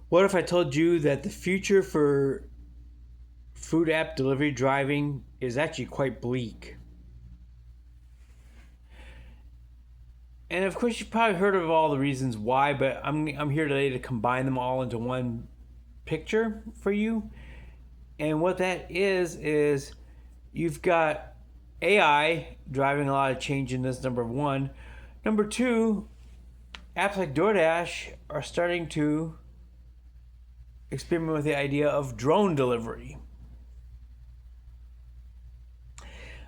What if I told you that the future for food app delivery driving is actually quite bleak? And of course, you've probably heard of all the reasons why, but I'm here today to combine them all into one picture for you. And what that is you've got AI driving a lot of change in this, number one. Number two, apps like DoorDash are starting to experiment with the idea of drone delivery.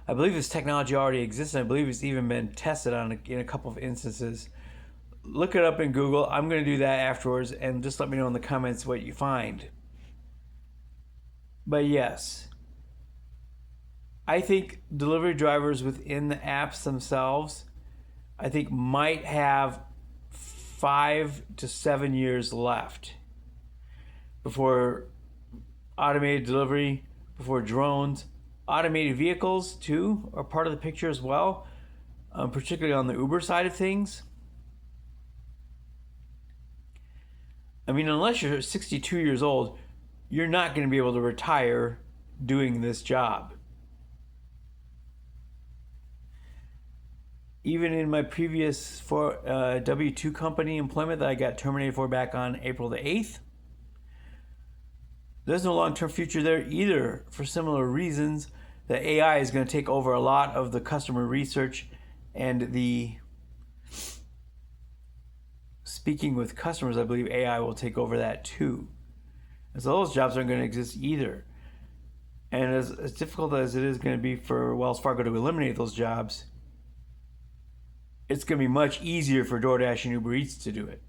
I believe this technology already exists, and I believe it's even been tested in a couple of instances. Look it up in Google. I'm going to do that afterwards, and just let me know in the comments what you find. But yes, I think delivery drivers within the apps themselves, I think might have 5 to 7 years left before automated delivery, before drones. Automated vehicles, too, are part of the picture as well, particularly on the Uber side of things. I mean, unless you're 62 years old, you're not going to be able to retire doing this job. Even in my previous W-2 company employment that I got terminated for back on April the 8th, there's no long-term future there either for similar reasons. The AI is going to take over a lot of the customer research and the speaking with customers. I believe AI will take over that too. And so those jobs aren't going to exist either. And as difficult as it is going to be for Wells Fargo to eliminate those jobs, it's going to be much easier for DoorDash and Uber Eats to do it.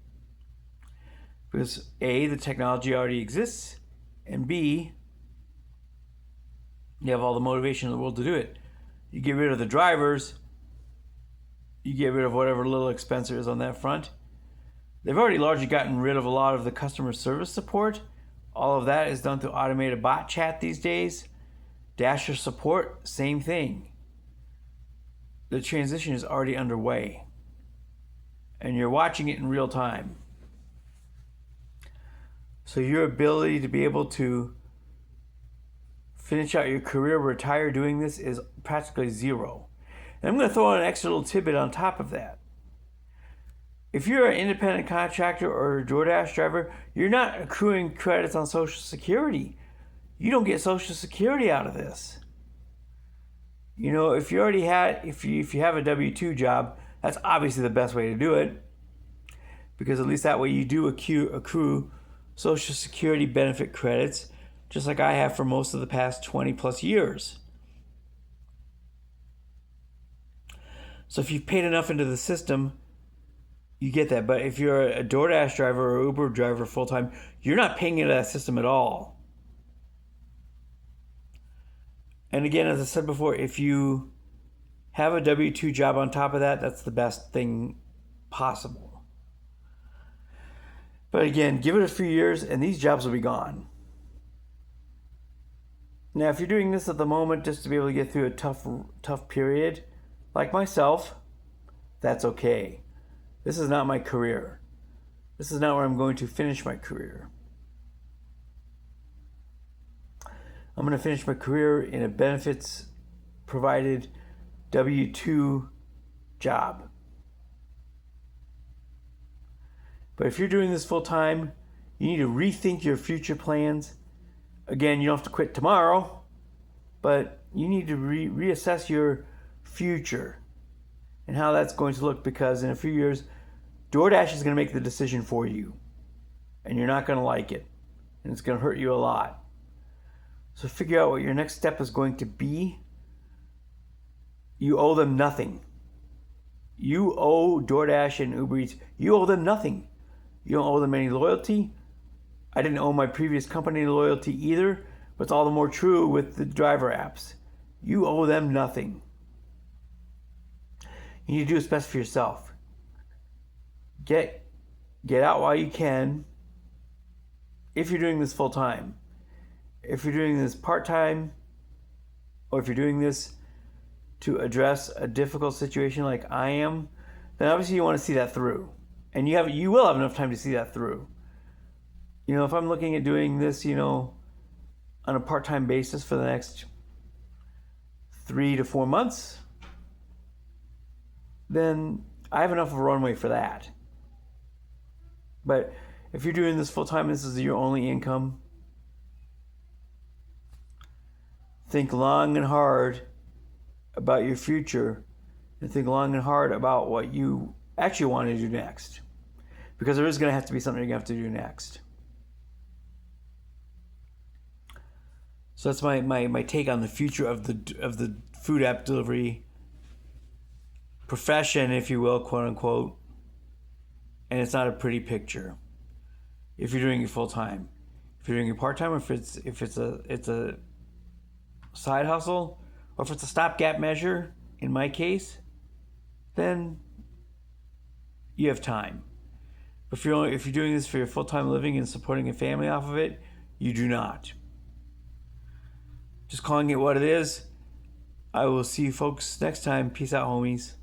Because A, the technology already exists, and B, you have all the motivation in the world to do it. You get rid of the drivers, you get rid of whatever little expense there is on that front. They've already largely gotten rid of a lot of the customer service support. All of that is done through automated bot chat these days. Dasher support, same thing. The transition is already underway, and you're watching it in real time. So your ability to be able to finish out your career, retire doing this is practically zero. And I'm going to throw in an extra little tidbit on top of that. If you're an independent contractor or a DoorDash driver, you're not accruing credits on Social Security. You don't get Social Security out of this. You know, if you have a W-2 job, that's obviously the best way to do it, because at least that way you do accrue Social Security benefit credits, just like I have for most of the past 20 plus years. So if you've paid enough into the system, you get that. But if you're a DoorDash driver or Uber driver full-time, you're not paying into that system at all. And again, as I said before, if you have a W-2 job on top of that, that's the best thing possible. But again, give it a few years and these jobs will be gone. Now, if you're doing this at the moment just to be able to get through a tough period, like myself, that's okay. This is not my career. This is not where I'm going to finish my career. I'm going to finish my career in a benefits provided W-2 job. But if you're doing this full time, you need to rethink your future plans. Again, you don't have to quit tomorrow, but you need to reassess your future and how that's going to look, because in a few years, DoorDash is going to make the decision for you, and you're not going to like it, and it's going to hurt you a lot. So figure out what your next step is going to be. You owe them nothing. You owe DoorDash and Uber Eats, you owe them nothing. You don't owe them any loyalty. I didn't owe my previous company loyalty either, but it's all the more true with the driver apps. You owe them nothing. You need to do what's best for yourself. Get out while you can, if you're doing this full time. If you're doing this part time, or if you're doing this to address a difficult situation like I am, then obviously you want to see that through. And you will have enough time to see that through. if I'm looking at doing this, on a part-time basis for the next 3 to 4 months, then I have enough of a runway for that. But if you're doing this full-time, this is your only income, think long and hard about your future, and think long and hard about what you actually want to do next. Because there is going to have to be something you're going to have to do next. So that's my take on the future of the food app delivery profession, if you will, quote unquote. And it's not a pretty picture if you're doing it full time. If you're doing it part time, or if it's a side hustle, or if it's a stopgap measure, in my case, then you have time. But if you're doing this for your full time living and supporting a family off of it, you do not. Just calling it what it is. I will see you folks next time. Peace out, homies.